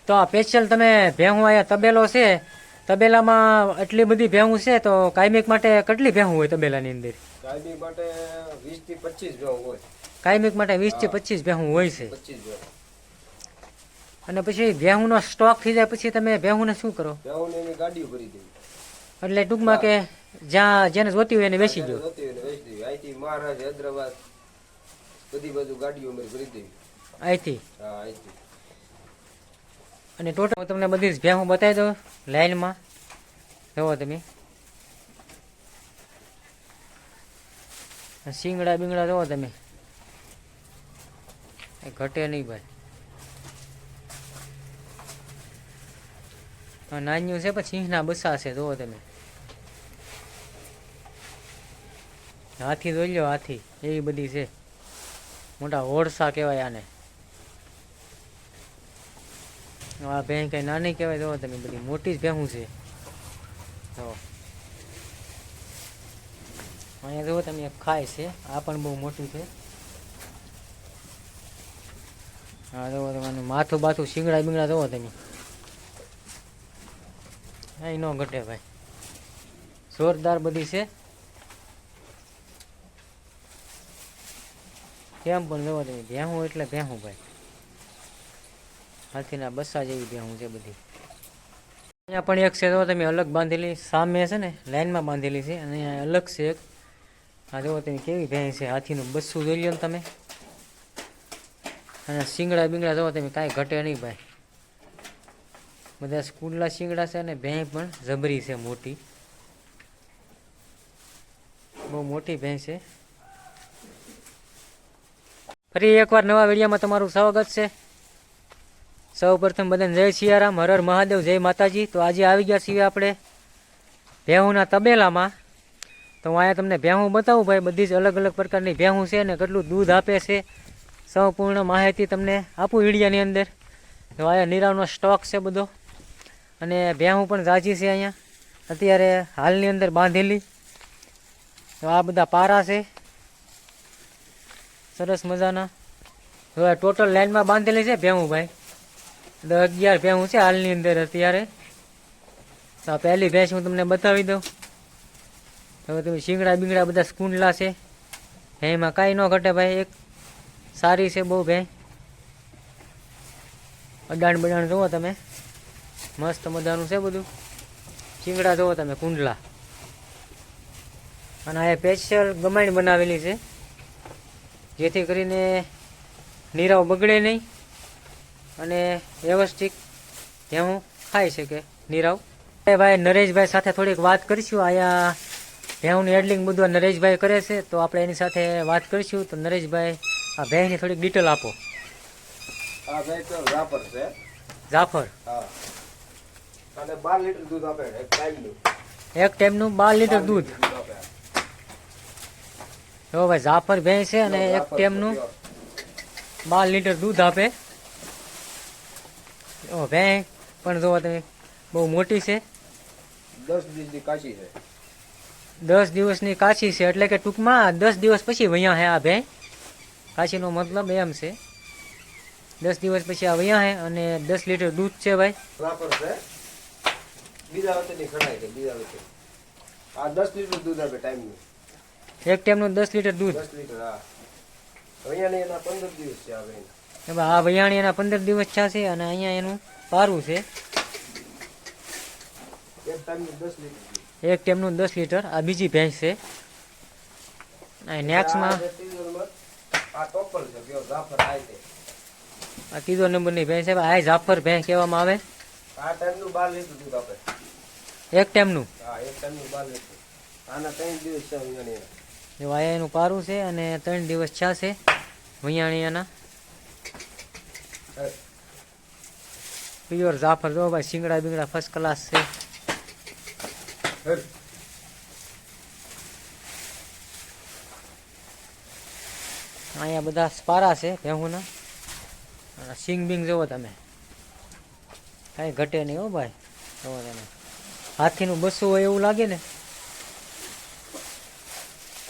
તો આ સ્પેશિયલ તમે ભેહું અહીંયા તબેલો છે, તબેલામાં એટલી બધી ભેહું છે, તો કાયમિક માટે કેટલી ભેહું હોય તબેલાની અંદર? કાયમી માટે 20 થી 25 ભેહું હોય. કાયમિક માટે 20 થી 25 ભેહું હોય છે. 25 ભેહું. અને પછી ભેહુંનો સ્ટોક થઈ જાય પછી તમે ભેહુંને શું કરો? ભેહુંને એની ગાડીઓ ભરી દેવી. એટલે ટૂંકમાં કે જ્યાં જેને જોતી હોય એને વેચી દો. જોતી હોય એને વેચી દેવી. અહીંથી મહારાજ, હૈદરાબાદ બધી બાજુ ગાડીઓ અમે ભરી દેવી. અહીંથી? હા, અહીંથી. અને ટોટલ હું તમને બધી જ ભેહું બતાવી દઉં લાઈનમાં. જુઓ તમે શિંગડા બિંગડા જુઓ તમે, ઘટે નહીં ભાઈ. નાન્યું છે પણ સિંહના બસ્સા છે. જુઓ તમે, હાથી જોઈ લો, હાથી એવી બધી છે. મોટા હોડસા કહેવાય આને. આ ભેં કઈ નાની કહેવાય. જુઓ તમે, બધી મોટી જ ભેહું છે. જો અહીંયા જુઓ તમે, ખાય છે. આ પણ બહુ મોટી છે. હા જુઓ તમે, માથું બાથું શિંગડા બિંગડા જુઓ તમે, અહીં ન ઘટે ભાઈ. જોરદાર બધી છે. કેમ પણ જુઓ તમે, ભેહું એટલે ભેહું ભાઈ. હાથીના બસ્સા જેવી ભેહું છે બધી. અહીંયા પણ એક છે, જો તમે, અલગ બાંધેલી. સામે છે ને લાઈનમાં બાંધેલી છે, અને અહીંયા અલગ છે એક. આ જુઓ તમે કેવી ભેંસ છે. હાથીનું બસ્સું જોઈ લો ને તમે. અને શિંગડા બિંગડા જુઓ તમે, કાંઈ ઘટે નહીં ભાઈ. બધા સ્કૂલના શિંગડા છે, અને ભેં પણ જબરી છે, મોટી, બહુ મોટી ભેંસ છે. ફરી એકવાર નવા વિડીયોમાં તમારું સ્વાગત છે. સૌ પ્રથમ બધાને જય સિયારામ, હર હર મહાદેવ, જય માતાજી. તો આજે આવી ગયા છીએ આપણે ભેહુંના તબેલામાં. તો હું અહીંયા તમને ભેહું બતાવું ભાઈ. બધી જ અલગ અલગ પ્રકારની ભેહું છે, અને કેટલું દૂધ આપે છે, સંપૂર્ણ માહિતી તમને આપું વિડીયાની અંદર. તો અહીંયા નીરાવનો સ્ટોક છે બધો, અને ભેહું પણ ઝાઝી છે અહીંયા અત્યારે હાલની અંદર બાંધેલી. તો આ બધા પારા છે સરસ મજાના. હવે ટોટલ લાઈનમાં બાંધેલી છે ભેહું ભાઈ. 10-11 ભેહું છે હાલની અંદર અત્યારે. તો આ પહેલી ભેંસ હું તમને બતાવી દઉં. હવે તમે શિંગડા બિંગડા બધા સ્કૂનલા છે. એમાં કાંઈ ન ઘટે ભાઈ. એક સારી છે બહુ ભેં. અડાણ બડાણ જુઓ તમે, મસ્ત મજાનું છે બધું. શિંગડા જુઓ તમે, કુંડલા. અને આ સ્પેશિયલ ગમાણ બનાવેલી છે, જેથી કરીને નીરાવ બગડે નહીં, અને વ્યવસ્થિત ભેહું ખાઈ શકે નીરાવ. ભાઈ નરેશભાઈ સાથે થોડીક વાત કરીશું. અહીંયા ભેહુંની હેડલિંગ બધું નરેશભાઈ કરે છે, તો આપણે એની સાથે વાત કરીશું. તો નરેશભાઈ, આ ભેંસની થોડીક ડિટેલ આપો. આ ભેંસ તો જાફર છે. જાફર? હા. અને 12 લીટર દૂધ આપે એક ટાઈમનું. એક ટાઈમનું 12 લીટર દૂધ? જો ભાઈ, જાફર ભેંસ છે, અને એક ટાઈમનું 12 લીટર દૂધ આપે. ભેં પણ જોવો તમે, બહુ મોટી છે. 10 દિવસની કાચી છે. 10 દિવસની કાચી છે, એટલે કે ટૂંકમાં 10 દિવસ પછી વૈયા હે આ ભેં. કાચીનો મતલબ એમ છે, 10 દિવસ પછી આ વૈયા હે. અને 10 લીટર દૂધ છે ભાઈ. બરાબર છે. બીજા વખતની ખડાય છે. બીજા વખતે આ 10 લીટર દૂધ આપે ટાઈમનું. એક ટાઈમનું 10 લીટર દૂધ? 10 લીટર. હા. વૈયાની એના 15 દિવસ છે આ ભેં. આ વૈયાણી એના 15 દિવસ છે, અને અહીંયા એનું પારું છે. એક ટાઈમનું 10 લીટર. એક ટાઈમનું 10 લીટર. આ બીજી ભેંસ છે. નેક્સ્ટમાં આ ટોપર છે, કેવો જાફર આય છે. આ ત્રીજો નંબરની ભેંસ છે. આ જાફર ભેંસ કહેવામાં આવે. આ ટાઈમનું 12 લીટર દૂધ આપે. એક ટાઈમનું? હા, એક ટાઈમનું 12 લીટર. આના 3 દિવસ છે વૈયાણી. જો આ એનું પારું છે, અને 3 દિવસ છે વૈયાણી એના. પ્યોર જાફર. જો ભાઈ, શિંગડા બિંગડા ફર્સ્ટ ક્લાસ છે. અહીંયા બધા સ્પારા છે ભેહુંના. સિંગ બિંગ જુઓ તમે, કાંઈ ઘટે નહીં હો ભાઈ. જુઓ તમે, હાથીનું બસ્સું હોય એવું લાગે ને.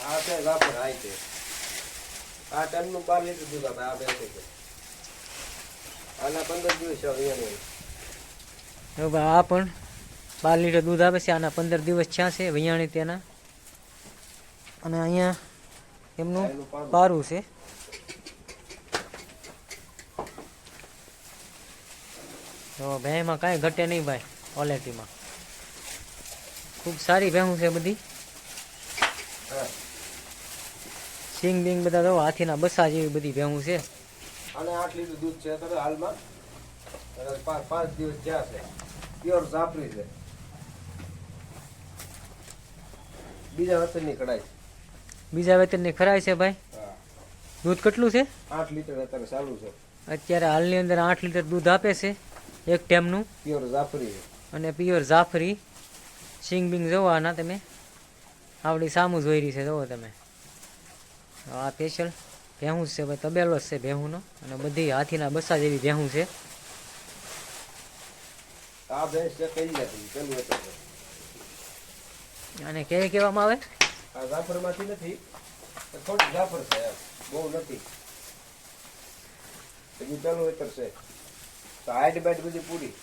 આ છે જાફર આય છે. આ ટાઈમનું 12 લીટર દૂધ આપે. આ ભેંસ છે. આના 15 દિવસ છે વૈયાણી. જો ભાઈ આ પણ 12 લીટર દૂધ આપે છે. આના 15 દિવસ થયા છે વૈયાણી તેના. અને અહીંયા એમનું પારું છે. તો ભેંમાં કાંઈ ઘટે નહીં ભાઈ ક્વોલિટીમાં. ખૂબ સારી ભેંસું છે બધી. સિંગ બિંગ બધા તો હાથીના બસા જેવી બધી ભેંસું છે. અને 8 લીટર દૂધ છે અત્યારે હાલમાં. 5 દિવસ થયા છે. પ્યોર જાફરી છે. બીજા વતનની કઢાઈ. બીજા વેતનની ખરાઈ છે ભાઈ. હા. દૂધ કેટલું છે? 8 લીટર અત્યારે ચાલુ છે. અત્યારે હાલની અંદર 8 લીટર દૂધ આપે છે એક ટાઈમનું. પ્યોર જાફરી છે. અને પ્યોર જાફરી. સિંગ બિંગ જોવો આના તમે. આવડી સામું જોઈ રહી છે જોવો તમે. આ સ્પેશિયલ ભેહું છે ભાઈ, તબેલો જ છે ભેહુંનો. અને બધી હાથીના બસા જેવી ભેહું છે. આ ભેંસ છે કઈ નથી પેલું વેતન છે. અને કેવી કહેવામાં આવે? આ જાફરમાંથી નથી, થોડી જાફર છે એમ. બહુ નથી. હજી પેલું વેતર છે. તો હાઈટ બાઈટ બધી પૂરી.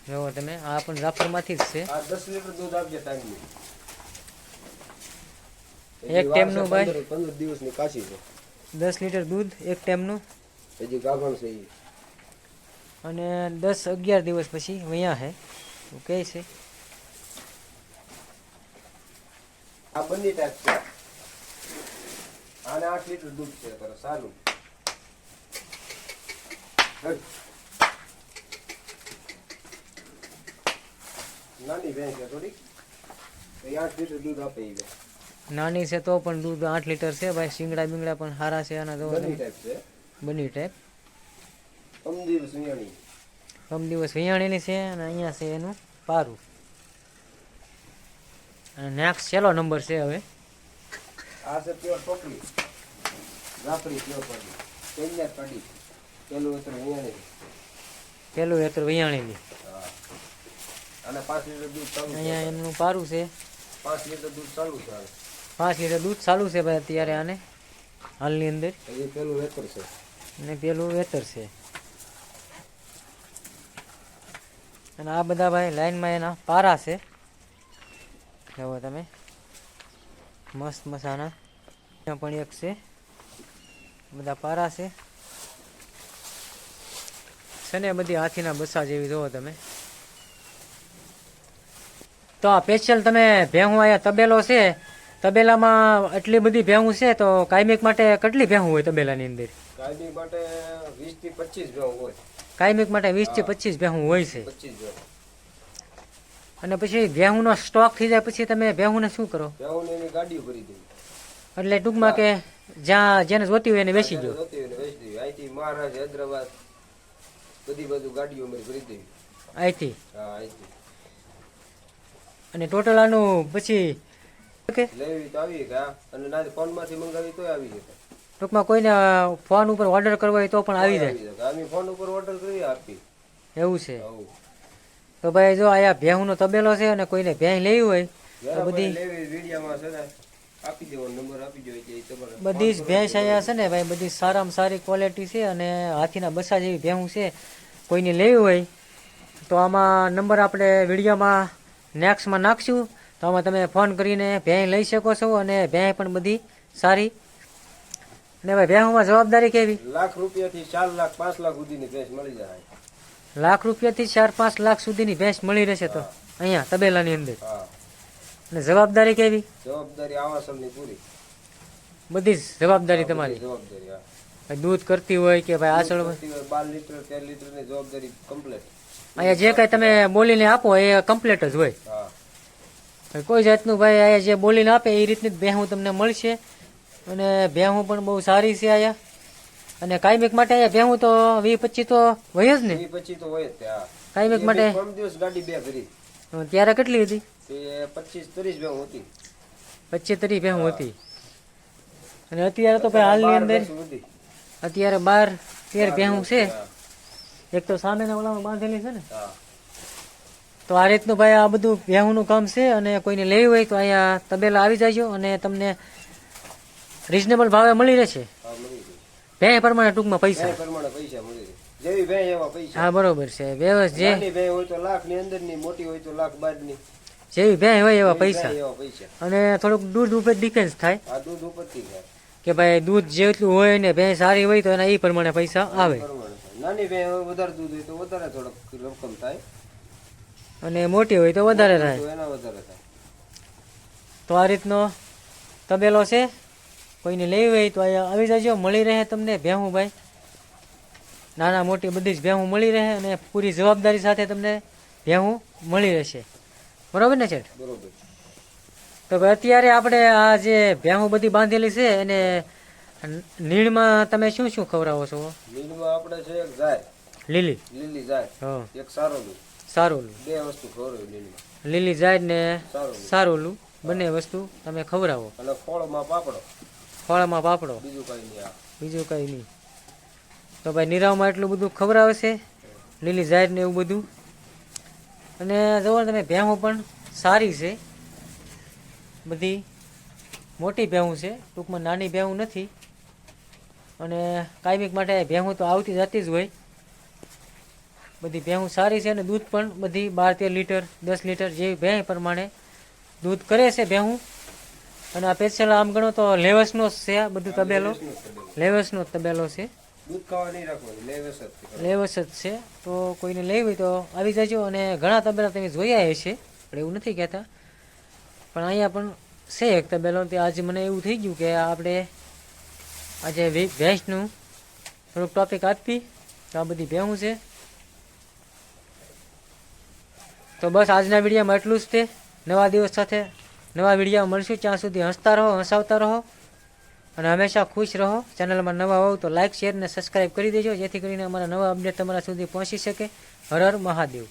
જોવો તમે, આ પણ જાફરમાંથી જ છે. આ 10 લીટર દૂધ આપજે ટાઈમની. એક ટાઈમનું ભાઈ 15 દિવસની કાશી છે. 10 લીટર દૂધ એક ટાઈમનું. હજી ગાભણ છે ઈ. અને 10-11 દિવસ પછી વૈયા છે એવું કહે છે. આ બંને ટાઈપ છે. આને 8 લીટર દૂધ છે અત્યારે સારું. નાની ભેંસ છે થોડી. 8 લીટર દૂધ આપે ઈ ભેંસ. નાની છે તો પણ દૂધ 8 લીટર છે ભાઈ. શિંગડા બિંગડા પણ સારા છે આના. જોવો બંને તમે, ટાઈપ છે. બની ટાઈપ. 5 દિવસ વિયાણી. કમ દિવસ વિયાણેલી છે. અને અહીંયા છે એનું પારું. અને નેક્સ્ટ છેલ્લો નંબર છે હવે. આ છે પ્યોર ટોપલી. જાફરી પ્યોર પાડી. કન્યા પાડી. પેલું વેતર વિયાણી. પેલું હેતર વિયાણેલી. હા. અને 5 લીટર દૂધ ચાલુ છે. અહીંયા એમનું પારું છે. 5 લીટર દૂધ ચાલુ છે હાલ. 5 લીટર દૂધ ચાલુ છે ભાઈ અત્યારે આને હાલની અંદર. હજી પેલું વેતર છે. અને પેલું વેતર છે. અને આ બધા ભાઈ લાઈનમાં એના પારા છે. જુઓ તમે, મસ્ત મસાના. ત્યાં પણ એક છે. બધા પારા છે. ને બધી હાથીના બસા જેવી જોવો તમે. તો આ સ્પેશિયલ તમે ભેહું અહીંયા તબેલો છે. તબેલામાં એટલી બધી ભેહું છે તો કાયમિક માટે કેટલી ભેહું હોય તબેલાની અંદર? કાયમી માટે 20 થી 25 ભેંસ હોય. કાયમિક માટે 20 થી 25 ભેહું હોય છે. 25 ભેંસ. અને પછી ભેહુંનો સ્ટોક થઈ જાય પછી તમે ભેહુંને શું કરો? ભેંસોને એની ગાડીઓ ભરી દેવી. એટલે ટૂંકમાં કે જ્યાં જેને જોતી હોય એને વેચી દો. જોતી હોય ને વેચી દેવી. અહીંથી મહારાજ, હૈદરાબાદ બધી બાજુ ગાડીઓ અમારી ભરી દેવી. અહીંથી. હા, અહીંથી અને ટોટલ આનું પછી લેવી તો આવી ગયા. અને ના ફોનમાંથી મંગાવી તોય આવી જશે. ટૂંકમાં કોઈને ફોન ઉપર ઓર્ડર કરવો હોય તો પણ આવી જાય. અમે ફોન ઉપર ઓર્ડર કરી આપી. એવું છે. આવું તો ભાઈ જો અહીંયા ભેહુંનો તબેલો છે અને કોઈને ભેંસ લેવી હોય તો બધી લેવી વિડીયોમાં છે ને આપી દેવો, નંબર આપી દેવો એટલે તમારે બધી જ ભેંસ અહીંયા છે ને ભાઈ, બધી સારામાં સારી ક્વોલિટી છે. અને હાથીના બસા જેવી ભેહું છે. કોઈને લેવી હોય તો આમાં નંબર આપણે વિડીયોમાં નેક્સ્ટમાં નાખશું. તો આમાં તમે ફોન કરીને ભેંસ લઈ શકો છો. અને ભેંસ પણ બધી સારી. અને ભાઈ ભેહુંમાં જવાબદારી કેવી? લાખ રૂપિયાથી 4 લાખ 5 લાખ સુધીની ભેંસ મળી જાય. લાખ રૂપિયાથી 4-5 લાખ સુધીની ભેંસ મળી રહેશે તો અહીંયા તબેલાની અંદર. હા. અને જવાબદારી કેવી? જવાબદારી આવાસલની પૂરી. બધી જ જવાબદારી તમારી. જવાબદારી હા. ભાઈ દૂધ કરતી હોય કે ભાઈ આસળ 12 લીટર 13 લીટરની જવાબદારી કમ્પ્લીટ. અહીંયા જે કાંઈ તમે બોલીને આપો એ કમ્પ્લીટ જ હોય. હા. ભાઈ કોઈ જાતનું ભાઈ અહીંયા જે બોલીને આપે એ રીતની જ ભેહું તમને મળશે. અને ભેહું પણ બહુ સારી છે અહીંયા. અને કાયમિક માટે અહીંયા ભેહું તો 20-25 તો હોય જ ને? 20-25 તો હોય જ તે. હા. કાયમિક માટે 3 દિવસ ગાડી બે કરી. ત્યારે કેટલી હતી? તે 25-30 ભેંસ હતી. 25-30 ભેહું હતી. અને અત્યારે તો ભાઈ હાલની અંદર અત્યારે 12-13 ભેહું છે. એક તો સામેના ઓલામાં બાંધેલી છે ને. હા. તો આ રીતનું ભાઈ આ બધું ભેહુંનું કામ છે. અને કોઈને લેવી હોય તો અહીંયા તબેલા આવી જાજો અને તમને રિઝનેબલ ભાવે મળી રહેશે. હા, મળી ગઈ. ભેં પ્રમાણે ટૂંકમાં પૈસા. ભેં પ્રમાણે પૈસા મળી રહે. જેવી ભેં એવા પૈસા. હા બરોબર છે. વ્યવસ્થિત જે નાની ભેં હોય તો લાખ ની અંદર ની, મોટી હોય તો લાખ બાદ ની. જેવી ભેં હોય એવા પૈસા. એવા પૈસા. અને થોડુંક દૂધ ઉપર ડિપેન્ડ થાય આ દૂધ ઉપરથી થાય. કે ભાઈ દૂધ જેટલું હોય ને ભેં સારી હોય તો એના એ પ્રમાણે પૈસા આવે. પ્રમાણે થાય. નાની ભેં હોય, વધારે દૂધ હોય તો વધારે થોડોક રકમ થાય. અને મોટી હોય તો વધારે થાય. તો એના વધારે થાય. તો આ રીતનો તબેલો છે. કોઈને લેવી હોય તો અહીંયા આવી જજો, મળી રહે તમને ભેહું ભાઈ. નાના મોટી બધી જ ભેહું મળી રહે અને પૂરી જવાબદારી સાથે તમને ભેહું મળી રહેશે. બરોબર ને શેઠ? બરોબર. તો ભાઈ અત્યારે આપણે આ જે ભેહું બધી બાંધેલી છે એને નીણમાં તમે શું શું ખવડાવો છો? લીલમાં આપણે છે એક જાય, લીલી. લીલી જાય, હા એક સારોલું. સારોલું. બે વસ્તુ ખવડાવી લીલમાં. લીલી જાડ ને સારોલું. સારોલું બંને વસ્તુ તમે ખવડાવો. અને ફળમાં પાપડો. ફળમાં પાપડો, બીજું કઈ નહીં. આ બીજું કંઈ નહીં. તો ભાઈ નિરાવમાં એટલું બધું ખવડાવે છે, લીલી જાહેર ને એવું બધું. અને જુઓ તમે ભેહું પણ સારી છે, બધી મોટી ભેહું છે, ટૂંકમાં નાની ભેહું નથી. અને કાયમિક માટે ભેહું તો આવતી જતી જ હોય. બધી ભેહું સારી છે અને દૂધ પણ બધી 12-13 લીટર 10 લીટર જેવી ભેં પ્રમાણે દૂધ કરે છે ભેહું. અને આ પેશલ આમ ગણો તો લેવસનો જ છે આ બધું તબેલો. લેવસનો જ તબેલો છે, દૂધ ખાવા નહીં રાખવાનું, લેવસ જ. લેવસ જ છે. તો કોઈને લેવી હોય તો આવી જજો. અને ઘણા તબેલા તમે જોયા હશે, પણ એવું નથી કહેતા. પણ અહીંયા પણ છે એક તબેલો. તે આજે મને એવું થઈ ગયું કે આપણે આજે ભેંસનું થોડુંક ટોપિક આપી. તો આ બધી ભેહું છે. તો બસ આજના વિડીયોમાં એટલું જ તે. નવા દિવસ સાથે નવા વિડીયો મળશું. ત્યાં સુધી હસતા રહો, હસાવતા રહો અને હંમેશા ખુશ રહો. ચેનલમાં નવા હોવ તો લાઇક, શેર અને સબસ્ક્રાઈબ કરી દેજો, જેથી કરીને અમારા નવા અપડેટ તમારા સુધી પહોંચી શકે. હર હર મહાદેવ.